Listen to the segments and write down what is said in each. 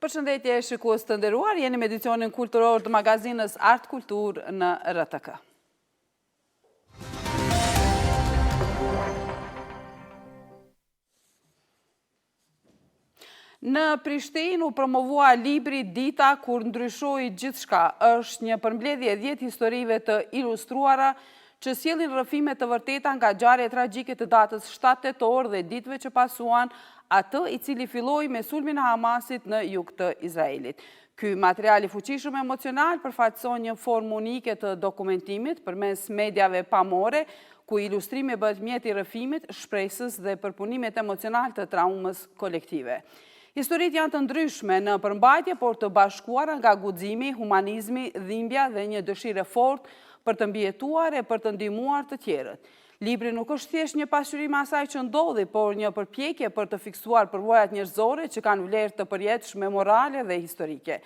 Përshëndetje shikues të nderuar, jeni me edicionin kulturor të magazinës Art Kultur në RTK. Në Prishtinë u promovua libri Dita kur ndryshoi gjithçka. Është një përmbledhje 10 historive të ilustruara që sjellin rrëfime të vërteta nga ngjarje tragjike të datës 7 tetor dhe ditëve që pasuan, atë i cili filloi me sulmin e Hamasit në jug të Izraelit. Ky material i fuqishëm emocional përfaqëson një formë unike të dokumentimit përmes mediave pamore, ku ilustrimi bëhet mjet i rrëfimit, shpresës dhe përpunimet emocional të traumës kolektive. Historitë janë të ndryshme në përmbajtje, por të bashkuara nga guximi, humanizmi, dhimbja dhe një dëshirë fortë për të mbijetuar e për të ndihmuar të tjerët. Libri nuk është thjesht një pasqyrim asaj që ndodhi, por një përpjekje për të fiksuar përvojat njerëzore që kanë vlerë të përjetshme morale dhe historike.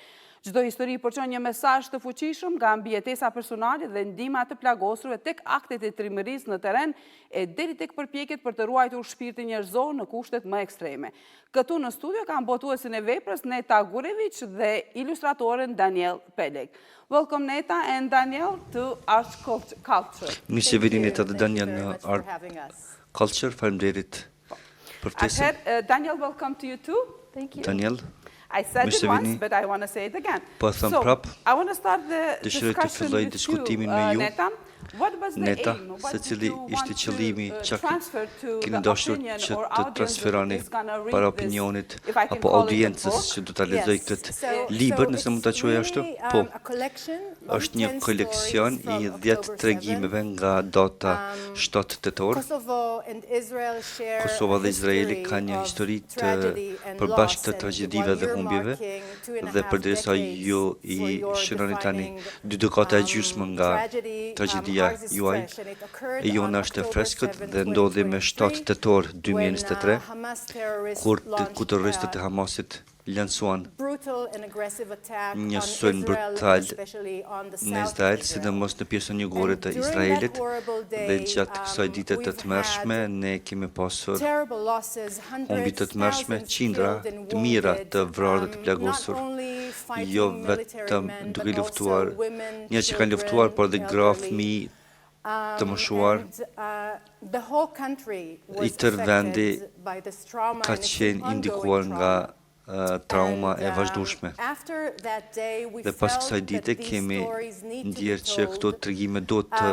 Çdo histori përçon një mesazh të fuqishëm nga mbijetesa personale dhe ndihma të plagosurve tek aktet e trimërisë në terren e deri tek përpjekjet për të ruajtur shpirtin njerëzor në kushtet më ekstreme. Këtu në studio kanë botuesin e veprës Neta Gurevic dhe ilustratoren Daniel Peleg. Welcome Neta and Daniel to Art Culture. Mirë se vini Neta dhe Daniel në Art Culture. Faleminderit për ftesën. Daniel, welcome to you too. Thank you. Daniel. I said it once, but I want to say it again. Po thëm prap. I want to start the discussion with diskutimin me ju. Neta. What was the aim? Se cili ishte qëllimi që keni dashur që të transferoni transferoni para opinionit apo audiencës që do ta lexoj këtë libër, nëse mund ta quaj ashtu? Po. Është një koleksion i 10 tregimeve nga data 7 tetor. Kosova dhe Izraeli kanë një histori të përbashkët të tragjedive dhe humbjeve, dhe përderisa ju i shëroni tani 2 dekada e gjysmë nga tragjedia juaj, e jona është e freskët dhe ndodhi me 7 tetor 2023, kur terroristët e Hamasit lansuan një sulm brutal në Izrael, sidomos në pjesën jugore të Izraelit, dhe gjatë kësaj dite të tmerrshme ne kemi pasur humbi të tmerrshme, qindra të mira të vrarë dhe të plagosur, jo vetëm duke luftuar, njerëz që kanë luftuar, por dhe gra, fëmijë të moshuar. I tërë vendi ka qenë indikuar nga trauma e vazhdueshme. Dhe pas kësaj dite kemi ndjerë që këto tregime do të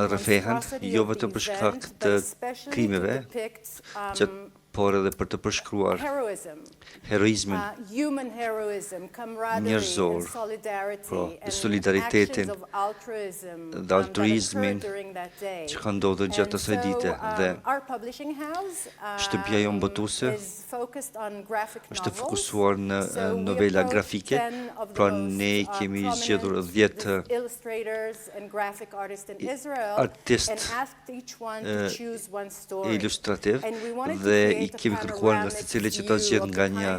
rrëfehen, jo vetëm për shkak të krimeve, por edhe për të përshkruar heroizmin njerëzor, solidaritetin dhe altruizmin që ka ndodhur gjatë asaj dite. Dhe shtëpia jonë botuese është fokusuar në novela grafike, pra ne kemi zgjedhur 10 artist ilustrativ dhe i kemi kërkuar nga secili që ta zgjedh nga një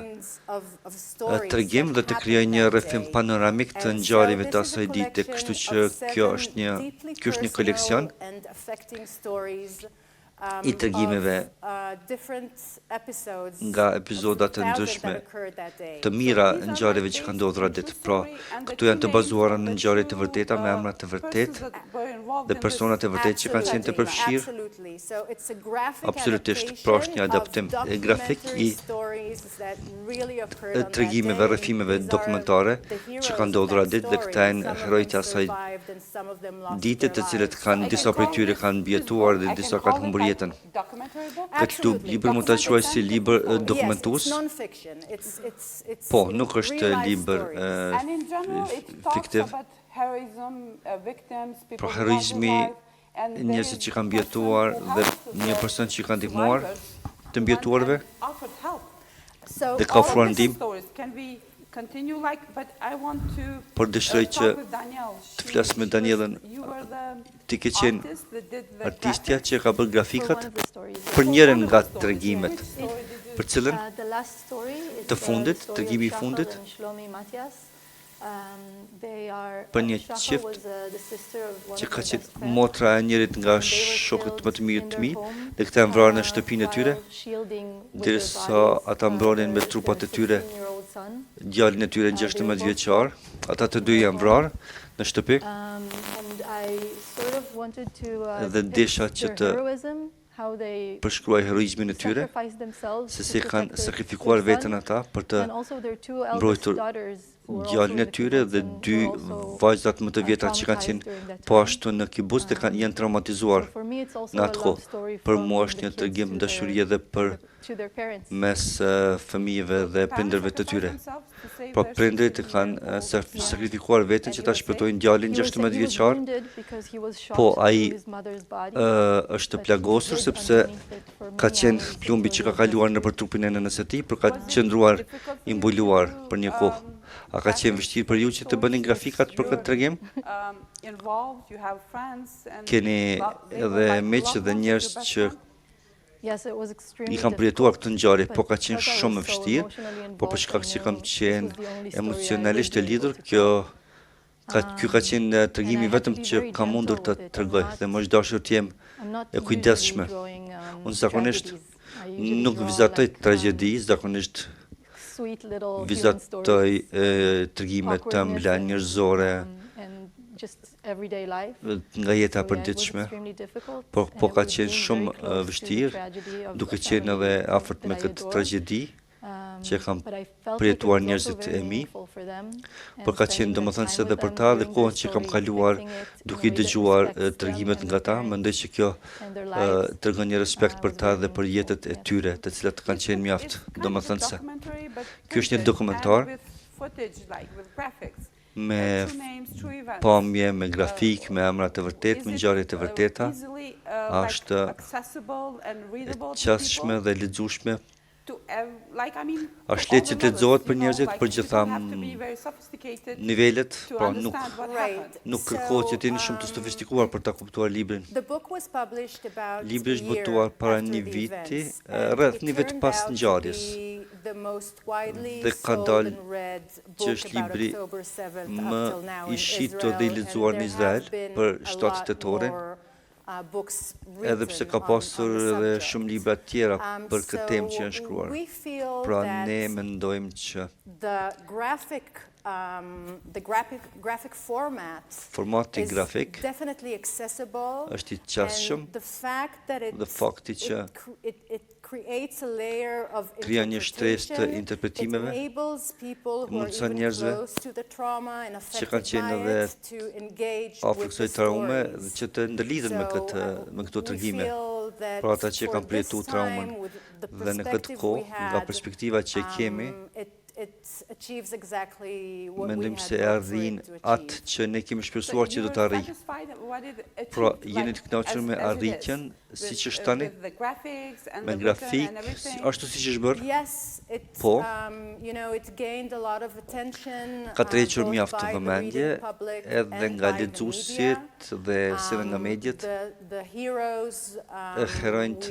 tregim dhe të krijojë një rrëfim panoramik të ngjarjeve të asaj dite, kështu që kjo është një koleksion i tregimeve nga epizoda të ndryshme të mira ngjarjeve që kanë ndodhur atë ditë. Pra, këtu janë të bazuara në ngjarje të vërteta me emra të vërtetë dhe persona të vërtetë që kanë qenë të përfshirë. Absolutisht, pra është një adaptim grafik i tregimeve, rrëfimeve dokumentare që kanë ndodhur atë ditë, dhe këta janë herojtë e asaj dite, të cilët kanë disa prej tyre kanë mbijetuar dhe disa kanë humbur jetën. Këtë libër mund ta quaj si libër dokumentues. Po, nuk është libër fiktiv. Pra heroizmi, njerëzit që kanë mbijetuar dhe një person që kanë ndihmuar të mbijetuarve dhe ka ofruar ndihmë. Por dëshiroj që të flas me Danielën. Ti ke qenë artistja që ka bërë grafikat për njërin nga tregimet, për cilën të fundit, tregimi i fundit, për një qift që ka qenë motra e njërit nga shokët më të mirë të mi, dhe këta e vrarë në shtëpinë e tyre, derisa ata mbronin me trupat e tyre djalin e tyre 16 vjeçar, ata të dy janë vrarë në shtëpi, dhe desha që të përshkruaj heroizmin e tyre, se si kanë sakrifikuar veten ata për të mbrojtur djalin e tyre dhe dy vajzat më të vjetra që kanë qenë po ashtu në kibuc dhe janë traumatizuar në atë kohë. Për mua është një tregim dashurie edhe për mes fëmijëve dhe prindërve të tyre. Pra prindërit e kanë sakrifikuar veten që ta shpëtojnë djalin 16 vjeçar, po ai është plagosur sepse ka qenë plumbi që ka kaluar nëpër trupin e nënës së tij, por ka qëndruar i mbuluar për një kohë. A ka qenë vështirë për ju që të bëni grafikat për këtë tregim? Keni edhe miq dhe njerëz që i kam përjetuar këtë ngjarje, po ka qenë shumë e vështirë, po për shkak që kam qenë emocionalisht e lidhur, ky ka qenë tregimi vetëm që kam mundur të tregoj dhe më është dashur të jem e kujdesshme. Unë zakonisht nuk vizatoj tragjedi, zakonisht vizatoj tregime të ëmbla njerëzore nga jeta e përditshme, por po ka qenë shumë vështirë, duke qenë edhe afërt me këtë tragjedi që kam përjetuar njerëzit e mi, por ka qenë domethënëse edhe për ta dhe kohën që kam kaluar duke i dëgjuar tregimet nga ta, mendoj që kjo tregon një respekt për ta dhe për jetët e tyre, të cilat kanë qenë mjaft domethënëse. Ky është një dokumentar me pamje, me grafik, me emra të vërtet, me ngjarje të vërteta, është e qasshme dhe lexueshme. Është lehtë që të lexohet për njerëzit për gjitha nivelet, pra nuk kërkohet që të jeni shumë të sofistikuar për ta kuptuar librin. Libri është botuar para një viti, rreth një vit pas ngjarjes, dhe ka dalë që është libri më i shitur dhe i lexuar në Izrael për 7 tetorin, edhe pse ka pasur edhe shumë libra tjera për këtë temë që janë shkruar. Pra ne mendojmë që formati grafik është i qasshëm dhe fakti që krijon një shtresë të interpretimeve, mundson njerëzve që kanë qenë edhe afër kësaj traume që të ndërlidhen me këto tregime. Pra ata që kanë përjetuar traumën dhe në këtë kohë, nga perspektiva që kemi, mendojmë se e arrin atë që ne kemi shpresuar që do të arrijë. Pra jeni të kënaqur me arritjen siç është tani, me grafik, ashtu siç është bërë? Po. Ka tërhequr mjaft vëmendje edhe nga lexuesit dhe si nga mediat, heronjt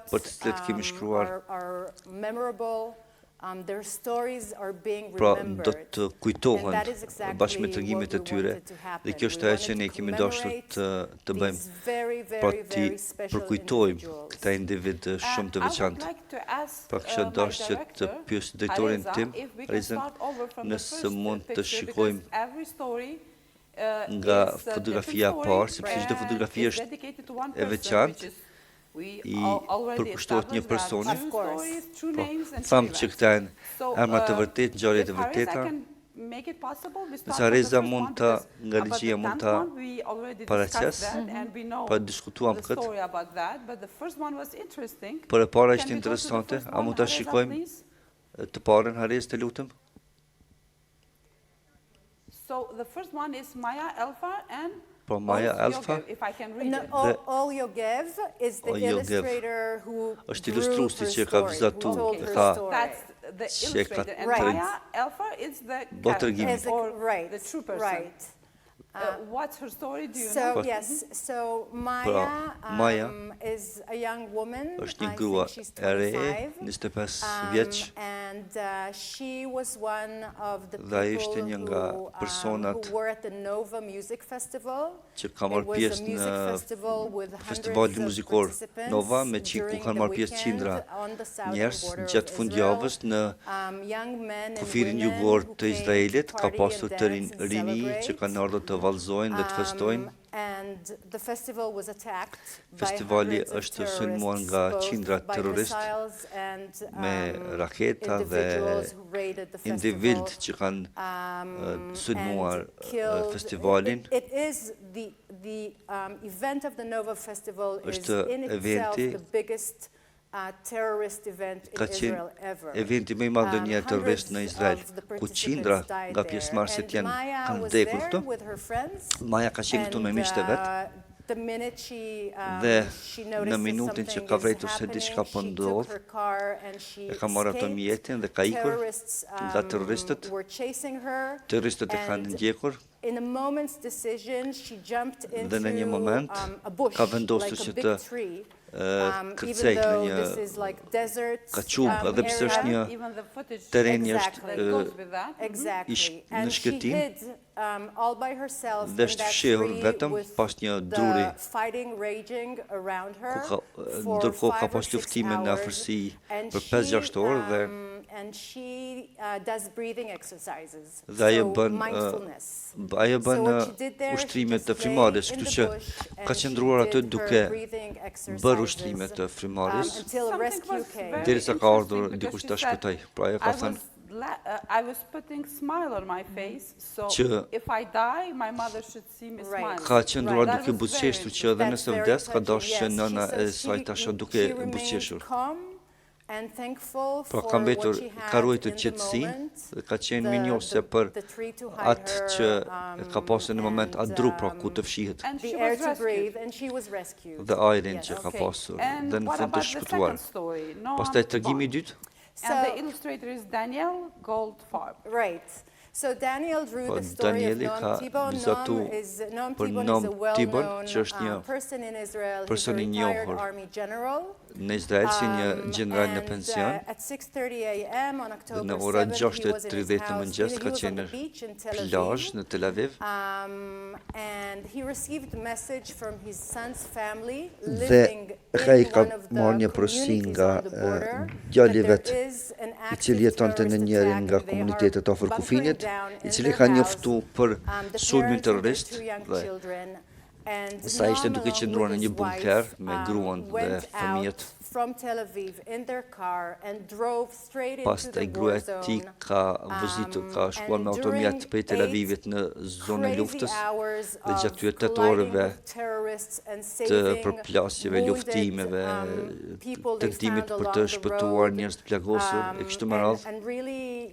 për të cilët kemi shkruar. Pra do të kujtohen bashkë me tregimet e tyre dhe kjo është ajo që ne kemi dashur të bëjmë, pra ti përkujtojmë këta individ shumë të veçantë. Pra kisha dashur që të pyes drejtorin tim, Rizën, nëse mund të shikojmë nga fotografia e parë, sepse çdo fotografi është e veçantë, i përkushtohet një personi, thamë që këta janë emra të vërtet, ngjarje të vërteta, nëse Reza mund ta, nga ligjia mund ta paraqes, pa diskutuam këtë, por e para ishte interesante, a mund ta shikojmë të parën, Harez, të lutem? So the first one is Maya Elfa and Po Maya Elfa Olyogev is the illustrator who është ilustruesi që ka vizatu, ka që ka Maya Elfa is the character, or the true person. What's her story? Do you know? Yes, so Maya is a young woman. Është një grua e re, 25 vjeç. and she was one of the Dhe ai ishte people një nga personat who were at the Nova Music Festival. që ka It marrë was a pjesë music në festival with hundreds festivalin of muzikor participants Nova, me ku during kanë the marrë pjesë weekend qindra on the southern njerëz border of gjatë fundjavës në young men and kufirin women jugor who të came Izraelit, to ka party pasur and të dance and rini që celebrate. kanë ardhur të vallëzojnë dhe të festojnë. And the festival was attacked by Festivali hundreds of është sulmuar terrorists, nga both qindra by terrorist missiles and me raketa dhe individuals who raided the individ festival. që kanë sulmuar And killed. festivalin. It is the event of the Nova Festival is Është in itself eventi- the biggest terrorist event in Ka Israel qenë ever. eventi më i madh ndonjëherë terrorist në Izrael, Hundreds of the ku participants qindra died nga there. pjesëmarrësit And janë Maya kanë was vdekur there këtu. with her friends. Maja ka qenë këtu me miqtë e vet. The minute she Dhe she në noticed that minutin që something ka is vretur se happening, diçka po she ndodh, took her car and she e ka marrë automjetin dhe ka ikur. Terrorists Nga terroristët, were chasing her. terroristët e kanë and ndjekur in a moment's decision, she jumped into dhe në një moment a bush, ka vendosur like a që big të tree. kërcej Even në though një this is like desert kaçub, edhe pse është area. një Even the footage terreni Exactly. that goes with that. Exactly. Ish And në she shkëtim, hid all by herself dhe in është that fshehur tree vetëm with pas një the druri fighting raging around her ku for ndërkohë ka 5 or pas 6 luftime në hours. afërsi And për she, 5-6 orë dhe and she does breathing exercises. Dhe ajo So bën mindfulness. ajo bën So what she did there, ushtrime she të just frymarrjes, lay in kështu the që bush ka and she qëndruar aty did duke her breathing bërë exercises, ushtrime të frymarjes until Something rescue was came. very derisa ka ardhur interesting dikush because ta she said, shpëtoj. Pra ajo ka thënë I was putting smile on my face, so Që- if I die, my mother should see me Right. smiling. ka qëndruar That duke was buzëqeshur very që edhe That's nëse very vdes ka touching, dashur që yes. nëna She e says saj ta shoh duke she remained buzëqeshur. calm and thankful Pra for ka what mbetur she had ka ruajtur in the qetësi, moment, dhe ka qenë the- mirënjohëse për the tree to hide atë her, që e ka pasur në moment and, atë dru pra ku të fshihet And the she air was to breathe, rescued. and she was rescued. dhe ajrin Yes. që ka Okay. pasur And dhe në what fund të about the shpëtuar. second story? Noam Pastaj Tiban. tregimi i dytë, And the So- illustrator is Danielle Goldfarb. Right. So Daniel drew Po, the story of Danieli Noam ka Tibo. vizatu Noam për Tibo is Noam a Tibon, well-known që është një person in Israel. He's a person i retired njohur army general. në Izrael si një gjeneral në And, pension. at 6:30 a.m. on October Në ora 7th, he was in his 6:30 në house. mëngjes He ka was on qenë the beach in Tel plazh Aviv. në Tel Aviv And he received a message from his son's family dhe living ka i in ka one of marrë një the përsi communities nga on the border djali that vet there is an i active cili jetonte në terrorist njërin attack nga and they are komunitetet afër bunkering kufinit, down i in cili their ka house. njoftu për The sulmin parents and their terrorist two young dhe children. And sa ishte Noam, duke along qëndruar with në një his bunker wife, me gruan dhe went fëmijët. out from Tel Aviv in their car and drove straight into Pastaj the war gruaja e tij zone. ka vozitur, ka shkuar me automjet prej Tel Avivit në zonën e Crazy luftës hours dhe of gjaty 8 colliding orëve with terrorists and të saving përplasjeve, wounded, luftimeve, people they tentimit found për along të the shpëtuar road, njerëz të plagosur e kështu me radhë. and really,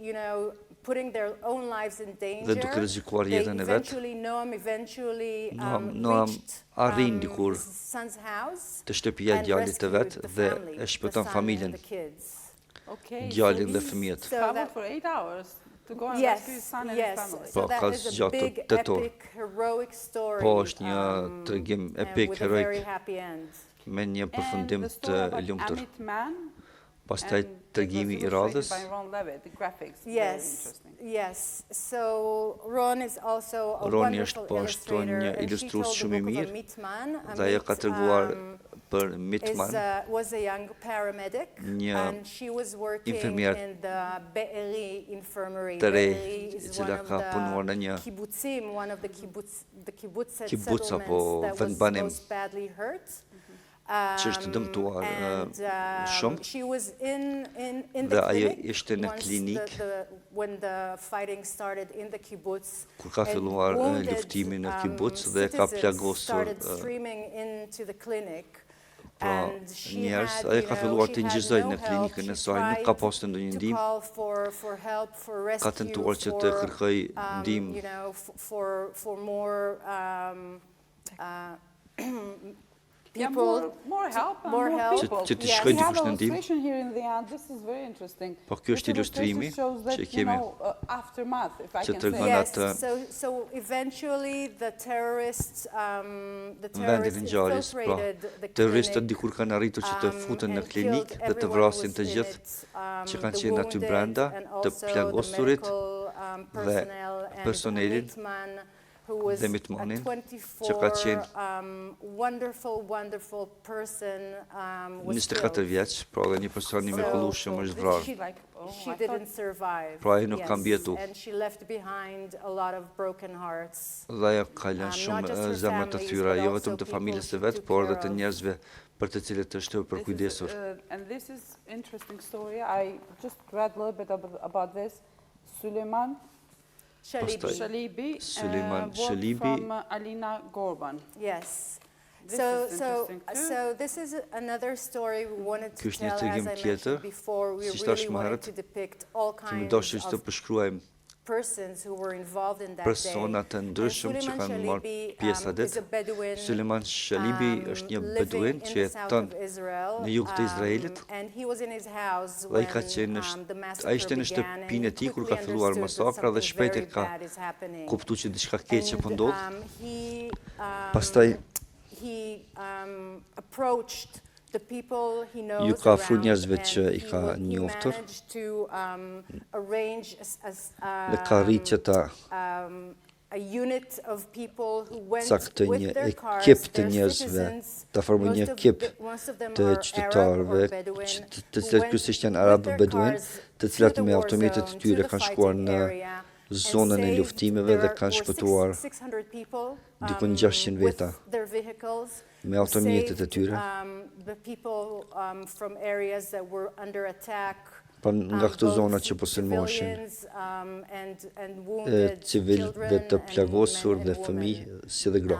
putting their own lives in danger. Dhe duke rrezikuar They jetën e vet. Noam eventually Noam reached arrin dikur his son's house të shtëpia e and djalit të vet rescued the dhe family, e the shpëton son familjen, and the kids. Okay, djalin so dhe he fëmijët. So traveled that- for 8 hours to go and Yes, rescue his son and yes. his family. So Po, that ka is a zgjatur big, 8 orë. epic, heroic story. Po, është një tregim and epik, with a very heroik, happy end. me një And përfundim the të story about lumtur. Amit Man. Pastaj and it was tregimi i illustrated radhës, by Ron Levitt, the graphics, very Yes, interesting. yes. So Ron is also a Roni wonderful është po ashtu illustrator, një and she ilustrues told the shumë i book of mirë Amit Man. dhe ajo ka treguar për is, Mitman, was a young paramedic, Një and she was working infermier in the Be'eri infirmary. të re, Be'eri is e cila one of ka punuar në një the kibbutzim, one of the kibbutz Kibbutz settlements apo that was vendbanim most badly hurt. që është dëmtuar And, shumë. she was in Dhe the ajo clinic ishte në once klinik when the fighting started in the kibbutz. kur ka and filluar wounded, luftimi në kibbutz dhe ka citizens plagosur started streaming into the clinic. pra And she njerëz, had, ajo ka filluar she të had ngjizoj no në help. klinikën e She saj, nuk tried ka pasur ndonjë to ndihmë, call for help, for rescue, ka tentuar që të kërkoj ndihmë for more people, more help and more help. people. Që t'i Yes, shkoj we have dikush në an ndim. illustration here in the end. This is very interesting. Po kjo është This ilustrimi illustration shows that, që kemi. aftermath, if I Që can tregon say. Yes, so eventually the terrorists vendin e ngjarjes, pra, infiltrated the terroristët clinic, dikur kanë arritur që të futen në and klinik killed dhe të everyone vrasin who të was in gjithë it, që kanë the qenë aty wounded brenda, and të also the plagosurit medical, dhe personnel and personelin Mitman, who was dhe a Mitmanin, 24 që ka qenë wonderful person was 24 killed. vjeç, pra dhe një person i mrekullueshëm është vrarë. She like, oh, She I didn't thought, survive. Pra ai nuk ka mbjetu. And she left behind a lot of broken hearts. Dhe ajo ka lënë Not shumë just her zemra të families, thyra, but jo also vetëm të people familjes së she vet, took por edhe care të of. njerëzve për të cilët është this is, përkujdesur. and this is interesting story. I just read a little bit about this. Suleiman Shalibi. Shalibi, Suleiman worked Shalibi. from Alina Gorban. Yes. This So, is so, interesting too. so this is another story we wanted to Ky është një tell. As tregim I tjetër, mentioned before, we siç really thash më wanted herët, to depict all Kemi kinds dashur që të of përshkruajmë persons who were involved in that persona day. të ndryshëm që Suleiman kanë marrë Shalibi, pjesë atë. is a Bedouin, Suleiman Shalibi është një living beduin in që the south jeton of Israel, në jug të Izraelit. and he was in his house Dhe when ai ka qenë the ai massacre ishte në began, and shtëpinë he e tij kur quickly ka filluar understood that masakra dhe something shpejt e very ka bad is happening. kuptuar që diçka keqe po And, ndodh. Pastaj Pastaj he approached the people he knows Ju ka afruar around, njerëzve and që i ka he njohtur. managed to arrange Dhe ka rritë që ta a unit of people who went caktë with një their cars, ekip të their njerëzve, citizens, ta formoj një ekip most of them të are qytetarëve, Arab or Bedouin, të who cilët went kryesisht janë with arabë their beduin, cars të to cilat the me war autometet zone, të tyre to the kanë shkuar fighting në area, zonën e and luftimeve saved. dhe There kanë were shpëtuar 600 people, dikon 600 veta with their vehicles, me automjetet e saved, tyre. the people from areas that were under attack, Pa nga këto both zona që po sulmoheshin, civilians, and wounded civilëve children të and plagosur men dhe and women. fëmijë si dhe gra.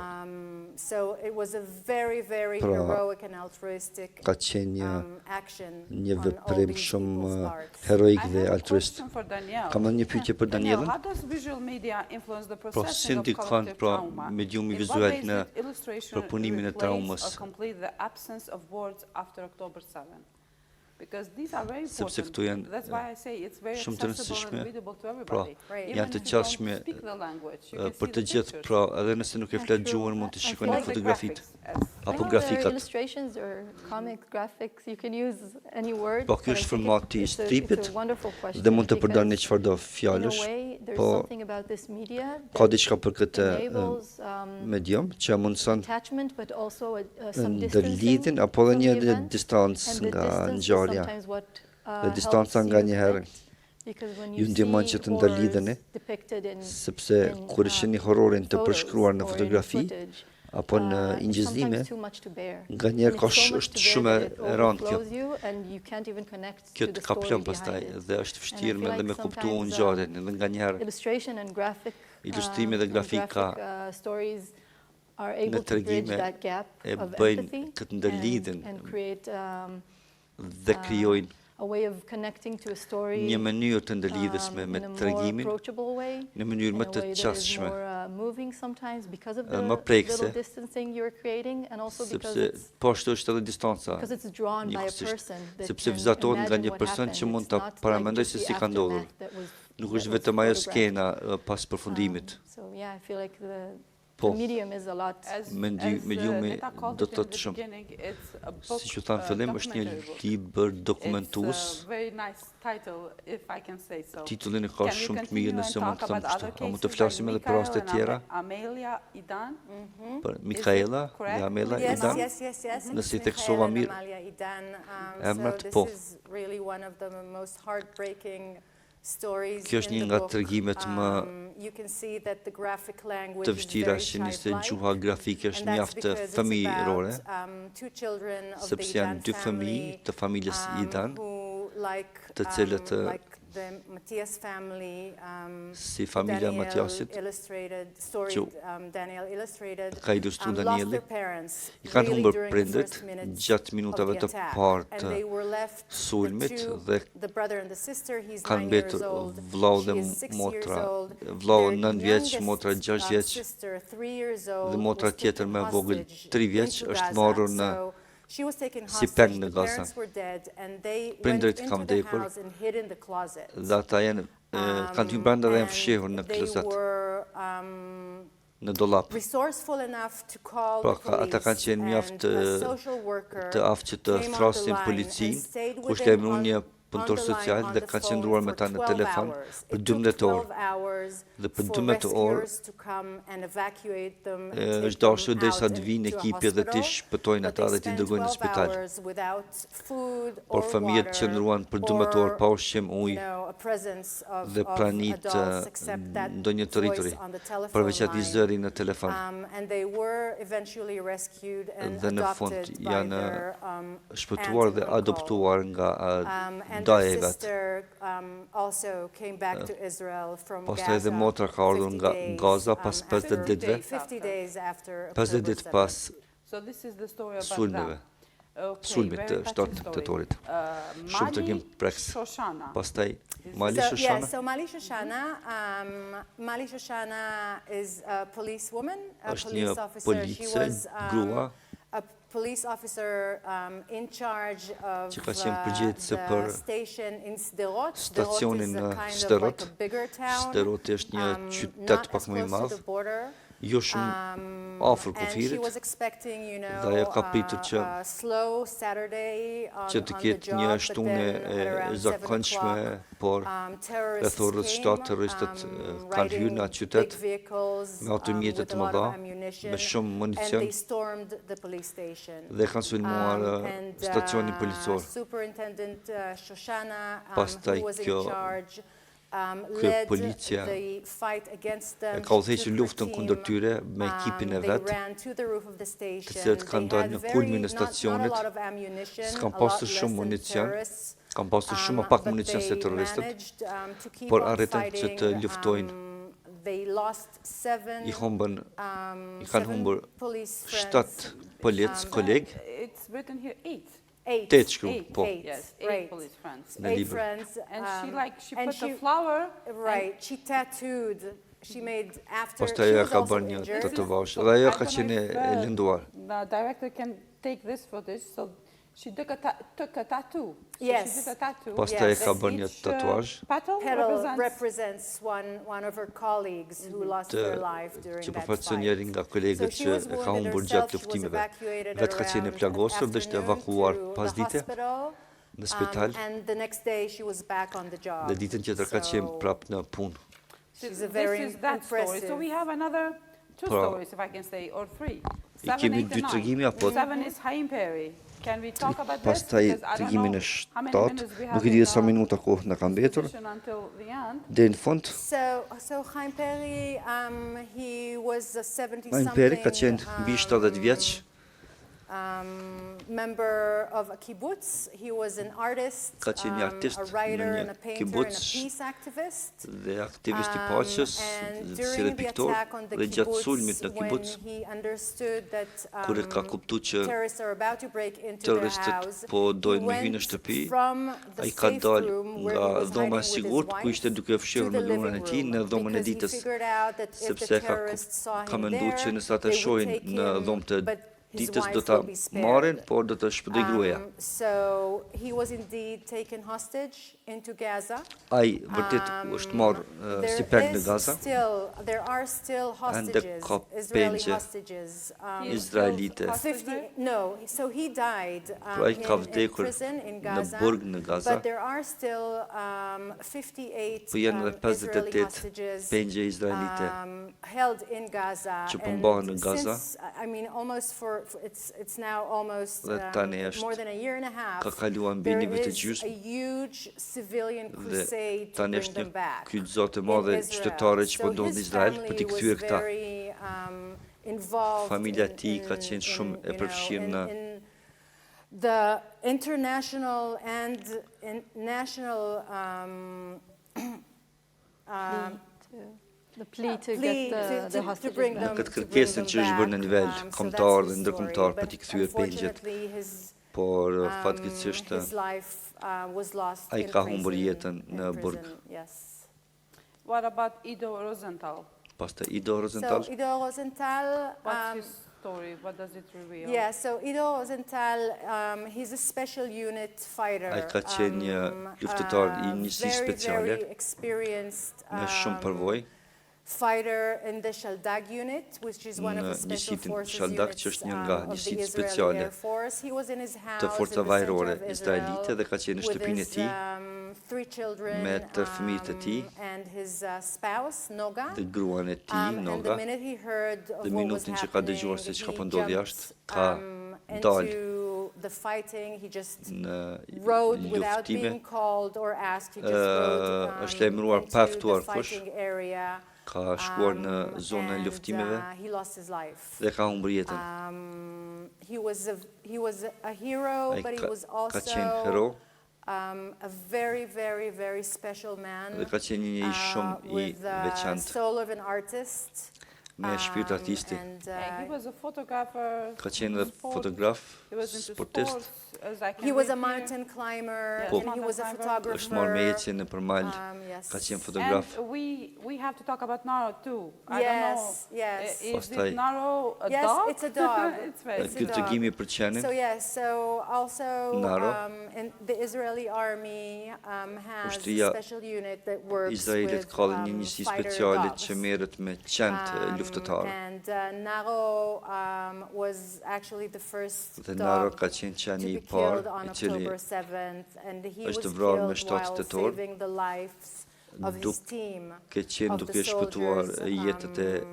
So it was a very Pra, heroic and altruistic Ka qenë action një on all veprim these shumë people's parts. heroik I dhe have a altruist. question for Danielle. Kam edhe një pyetje për Danielën. How does visual media influence the Pra, si processing of ndikon collective pra trauma? mediumi In vizual what ways në did illustration përpunimin e replace traumës? or complete the absence of words after October 7? Because these are very Sepse important. këtu janë That's why I say it's very shumë të accessible rëndësishme. and readable to Pra, everybody. Right. Even janë të if you don't qasshme speak the language, you can për see të the gjithë, pictures. pra edhe nëse nuk e flet gjuhën mund të shikoni Like the fotografitë graphics, as- apo There are grafikat. illustrations or comic graphics. You can use any word. Po, ky but I është think formati i it's a stripit wonderful question dhe mund të përdorni because çfarëdo in a fjalësh, way, there's po something about this media ka that diçka për këtë enables medium që mundson attachment, but also some ndërlidhjen distancing apo edhe from një the event. distancë And the nga distance is ngjarja. sometimes what Dhe distanca helps nga you një herë connect. Because when ju you ndihmon see që të ndërlidheni, horrors depicted in sepse kur shihni horrorin të photos përshkruar në or in fotografi footage, apo në it's ingjëzime, sometimes too much to bear. nga njerë And ka it's so much është to bear shumë that it e rëndë kjo. overflows you and you can't even connect Kjo to të the kaplon story pastaj behind it. dhe është vështirë And I edhe feel me like kuptu sometimes, ngjarjen, edhe nga njerë illustration and graphic Ilustrimi dhe grafika stories are able to bridge tregime that gap e of bëjnë empathy këtë ndërlidhjen and create dhe krijojnë a way of connecting to a story një mënyrë të ndërlidhjes me in a more tregimin approachable way, në mënyrë më in a të way that is qasshme, more moving sometimes because of Më the prekse. little distancing you're creating and also because sepse it's po ashtu është edhe distanca. it's drawn by a Njëkohësisht, person that sepse can vizatohet nga imagine një what person happened. që mund It's ta not like paramendoj just se the si ka ndodhur. aftermath that was- Nuk that është was vetëm ajo photographed. skena pas përfundimit. So yeah, I feel like the Po. medium is a lot. Mediumi do të thotë shumë. Siç u tham fillim, është një libër dokumentues. Titullin e ka shumë të mirë nëse mund të them kështu. A mund të flasim edhe për raste tjera? Amelia Idan. Për Mikaela dhe Amela Idan. Yes. Nëse i theksova mirë. Emrat, So po. this is really one of the most heartbreaking stories Kjo është in një the nga book. tregimet më You can see that the graphic language të is vështira very shihni se childlike. gjuha grafike është And that's mjaft because it's fëmijërore, about, two children of the sepse janë Idan dy fëmijë family, të familjes Idan, who të cilët the Matias family, si familja Daniel Matiasit, Daniel illustrated, ka ilustru lost Danieli, their parents I kanë really humbur during the prindrit first minutes gjatë minutave of the të attack. parë And të they were left, sulmit dhe the brother and the sister, he's kanë 9 years mbetur old, vllau she dhe is 6 years motra, old, vllau their 9 vjeç, youngest, motra 6 vjeç sister 3 years dhe old motra was tjetër taken me vogël hostage 3 vjeç into është Gaza. marrur në So she was taken si hostage, peng në the Gaza. parents were dead, and they went Prindrit into kanë the vdekur house and hid in the closet. dhe ata janë kanë hyrë brenda dhe janë fshehur në They klozet, were në dollap. resourceful enough to call Pra, the ata kanë police, qenë mjaft and a social worker të aftë që të came on thrasin the line policin, and stayed kush with ka them emëruar një on punëtor the line social on dhe the ka phone qëndruar me for ta në 12 telefon hours. për It took 12 orë. 12 hours Dhe për for 12 orë rescuers to come and evacuate them and take është dashur them derisa out të vinë into a ekipi dhe të hospital, shpëtojnë but ata dhe they t'i spent dërgojnë në 12 spital. hours without food Por or familjet water qëndruan për 12 orë pa or, ushqim, you ujë know, a presence of dhe pranit adults except that ndonjë territori, voice on the telephone përveç atij line. zëri në telefon. And they were eventually rescued and Dhe në fund adopted by janë their shpëtuar aunt dhe and uncle. adoptuar nga And their dajegat. sister also came back to Israel from Pastaj Gaza dhe motra ka ardhur 50 nga days, Gaza pas after 50 ditëve, 50 days after 50 October ditë pas 7th. So this is the story about sulmeve, that. Okay, sulmit very të touching 7 story. tetorit. Shumë të gjim preks. Shoshana. Pastaj Mali So, Shoshana, yes, so Mali Shoshana is a policewoman, a është police një officer. She police, was grua, a police officer in charge of që ka qenë përgjegjëse the për station in Sderot. stacionin Sderot is në a kind of Sderot. like a bigger town. Sderot është një qytet not pak as më I close to madh, the border. jo shumë afër And she kufirit, was expecting, you know, dhe ajo ka pritur që a slow Saturday on që të the ketë job, një but shtune then at around 7 zakonshme, o'clock, por terrorists rreth orës came, 7 terroristët kanë riding hyrë në atë qytet big vehicles, me automjete with të a lot mëdha, of ammunition, me shumë and municion they stormed the police station. dhe kanë sulmuar And, stacionin policor. Superintendent Shoshana, Pastaj who was in kjo charge, kjo led policia the fight against them. e ka She udhëhequr took her luftën team, kundër tyre me ekipin e they vet, ran to the roof of the station. cilët kanë They dalë had në very- kulmin e not a stacionit, lot of ammunition, s'kan a lot pasur less shumë than municion, terrorists. kanë pasur shumë më pak But municion se they terroristët, managed, to keep por on arritën që fighting. të luftojnë. They lost 7 I humbën, i kanë humbur police 7 polic kolegë, It's written here 8. 8. 8 shkruan, po. Yes, 8 right. police friends. Në 8 libër. friends. And she and put the flower. Right, she tattooed. She made after. Pastaj she ajo was ka also bërë një injured. tatuazh dhe ajo ka qenë e lënduar. The director can take this footage. So she took a tattoo. So Yes. She did a tattoo. Pastaj Yes. ka bërë një Each, tatuazh petal Petal represents represents one of her colleagues who lost të their life during që that përfaqëson fight. njëri nga So kolegët she që was e ka wounded humbur herself. gjatë She was luftimeve. evacuated Vetë ka qenë around plagosur dhe ishte evakuar afternoon to pas the dite hospital. në spital And the next day she was back on the job. dhe ditën tjetër ka qenë So prapë në punë. she's a very This is that story. impressive. So we have another two Pra, stories, if I can say, or three. I kemi 7, 8, dy and tregimi 9. apo 7 is Haim Perry. Can we talk about this? pastaj Because I don't tregimin know e how many 7, minutes we nuk have e di in sa our minuta kohë na ka mbetur session until the end. deri në fund. So Chaim Perry, he was a 70-something Chaim Perry ka qenë mbi 70 vjeç, member of a kibbutz. He was an artist, Ka qenë një artist a writer, në një and a painter, and a kibbutz peace activist. dhe aktivist I paqes, And si dhe during the piktor, attack on the dhe gjatë sulmit në kibbutz, when kibbutz, he understood that kur e ka kuptuar që terrorists are about to break into their terroristët house, po he dojnë me went hyjë në shtëpi, from the ai ka safe dalë room where nga he was dhoma e hiding with his sigurt ku wife ishte duke fshirë to me the dhomën living e tij në room, dhomën e because he ditës, figured out that if the sepse terrorists saw ka him menduar që there, nëse ata they would shohin take në him, dhomë të but his ditës do wife ta would be spared. marrin, por do të shpëtoi gruaja. So he was indeed taken hostage into Gaza. Ai vërtet është marrë si peng në Gaza. There are still hostages, ka Israeli pengje hostages. izraelite. 50, no, so he died Pra ai ka in vdekur prison in në Gaza. burg në Gaza, But there are still 58 po janë edhe Israeli 58 hostages pengje izraelite held in Gaza. që And përmbahen në Gaza. since, I mean, almost it's now almost Dhe tani është- more than a year and a half. ka kaluar mbi There një vit e is a gjysmë huge civilian dhe crusade to tani bring është them një back. kryqëzor e in madhe Israel. qytetare që po So ndodhin në his Izrael për family t'i was kthyer këta. very, involved Familja e in- tij ka in- qenë shumë in, e you know, përfshirë në in the international and national The plea to get the hostages bring back. them Këtë kërkesën që është bërë në nivel kombëtar dhe ndërkombëtar për t'i kthyer pengjet, por fatkeqësisht ai ka humbur jetën në burg. What about Ido Rosenthal? Pastaj Ido Rosenthal, So Ido Rosenthal, What's his story? What does it reveal? yeah, so Ido Rosenthal, he's a special unit fighter. ai ka qenë një luftëtar i njësisë speciale Very experienced me shumë përvojë fighter in the Shaldag unit, which is one of the në special njësitë forces Shaldag, units që është një nga of the njësitë Israeli speciale Air Force. He was in his house të in forcave the center ajrore of izraelite Israel dhe ka qenë në with shtëpinë e his, tij 3 children me të fëmijët e tij and his spouse Noga. dhe gruan e tij And the Noga. minute he heard of Dhe what was minutin që ka happening, dëgjuar se çka he po ndodhi jumped, jashtë, ka dalë into the fighting. He just në rode without luftime. being called or asked. He just rode është lajmëruar into pa the ftuar kush, fighting area. ka shkuar në zonën e And, luftimeve he lost his life. dhe ka humbur jetën. He was a hero, Ai but he ka was qenë hero a very, very, very special man dhe ka qenë një shumë i with the veçantë soul of an artist. me shpirt artisti. And, He was a photographer. Ka qenë dhe fotograf, He was into sportist, sports, as I can he was a read here. mountain climber, Po. and he was a Mountain photographer. është marrë me ecje në përmal, Yes. ka qenë fotograf. And we have to talk about Naro too. I Yes, don't know. yes. Is Pastaj- it Naro a Yes, dog? it's a dog. It's very It's a Ky dog. dëgimi për qenin, So yes, so also Naro. in the Israeli army has Ushtria a special unit that works Izraelit with ka dhe një njësi fighter speciale dogs. që merret me qentë luftëtarë. And Naro was actually the first Dhe Naro dog ka qenë to qeni be i killed parë, on i cili October 7th, and he was është killed vrarë me while 7 tetor, saving the lives of his team. ke qenë of duke the shpëtuar soldiers, jetët e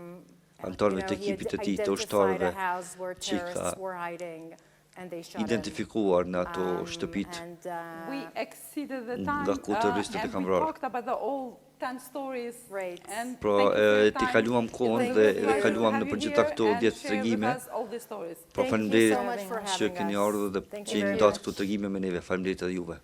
antarëve të ekipit të tij, të ushtarëve që i ka identifikuar në ato shtëpitë We exceeded the time. nga ku terroristët e And kanë we vrarë. talked about the all 10 stories. Right. And Pra, thank you for your ti time. kaluam kohën Thank dhe you for edhe kaluam Have në you për gjitha here këto and 10 share with tregime. us all these stories. Pra, Thank you faleminderit so much for që having keni us. ardhur dhe Thank që you jeni very ndatë much. këtu tregime me neve. Faleminderit edhe juve.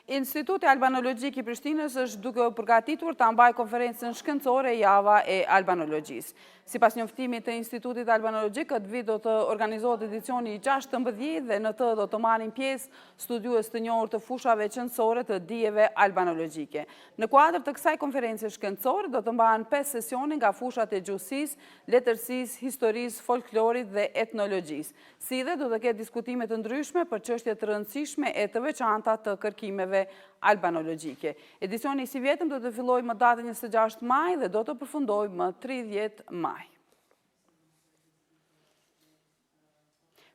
Instituti Albanologjik i Prishtinës është duke u përgatitur të mbajë konferencën shkencore Java e Albanologjisë. Sipas njoftimit të Institutit Albanologjik, këtë vit do të organizohet edicioni i 16 dhe në të do të marrin pjesë studiues të njohur të fushave qendrore të dijeve albanologjike. Në kuadër të kësaj konferencë shkencore do të mbahen 5 sesione nga fushat e gjuhësisë, letërsisë, historisë, folklorit dhe etnologjisë. Si dhe do të ketë diskutime të ndryshme për çështje të rëndësishme e të veçanta të kërkimeve albanologjike. Edicioni si vjetëm do të fillojë më datën 26 maj dhe do të përfundojë më 30 maj.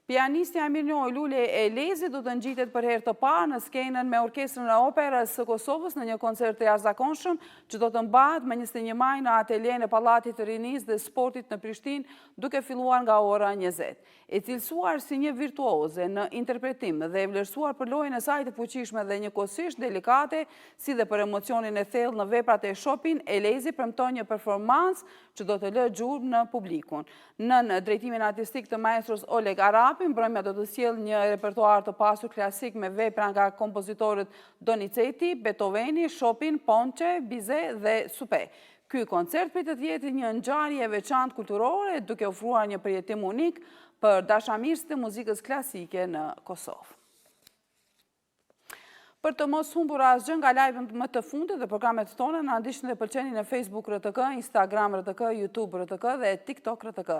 Pianistja e mirënjohur Lule Elezi do të ngjitet për herë të parë në skenën me Orkestrën e Operës së Kosovës në një koncert të jashtëzakonshëm që do të mbahet më 21 maj në ateljen e Pallatit të Rinisë dhe Sportit në Prishtinë, duke filluar nga ora 20. E cilësuar si një virtuoze në interpretim dhe e vlerësuar për lojën e saj të fuqishme dhe njëkohësisht delikate, si dhe për emocionin e thellë në veprat e Chopin, Elezi premton një performancë që do të lë gjurmë në publikun. Në drejtimin artistik të maestros Oleg Arapi, mbrëmja do të sjellë një repertuar të pasur klasik me vepra nga kompozitorët Donizetti, Beethoveni, Chopin, Ponce, Bizet dhe Supe. Ky koncert pritet të jetë një ngjarje e veçantë kulturore, duke ofruar një përjetim unik për dashamirësit të muzikës klasike në Kosovë. Për të mos humbur asgjë nga live-ën më të fundit dhe programet tona, na ndiqni dhe pëlqeni në Facebook RTK, Instagram RTK, YouTube RTK dhe TikTok RTK.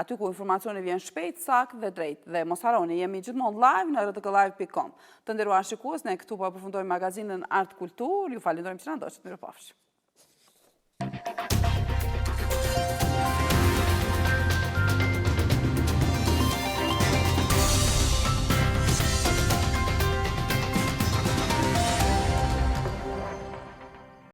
Aty ku informacioni vjen shpejt, saktë dhe drejt. Dhe mos harroni, jemi gjithmonë live në rtklive.com. Të nderuar shikues, ne këtu po përfundojmë magazinën Art Kultur. Ju falenderojmë që na ndoqët. Mirupafshim.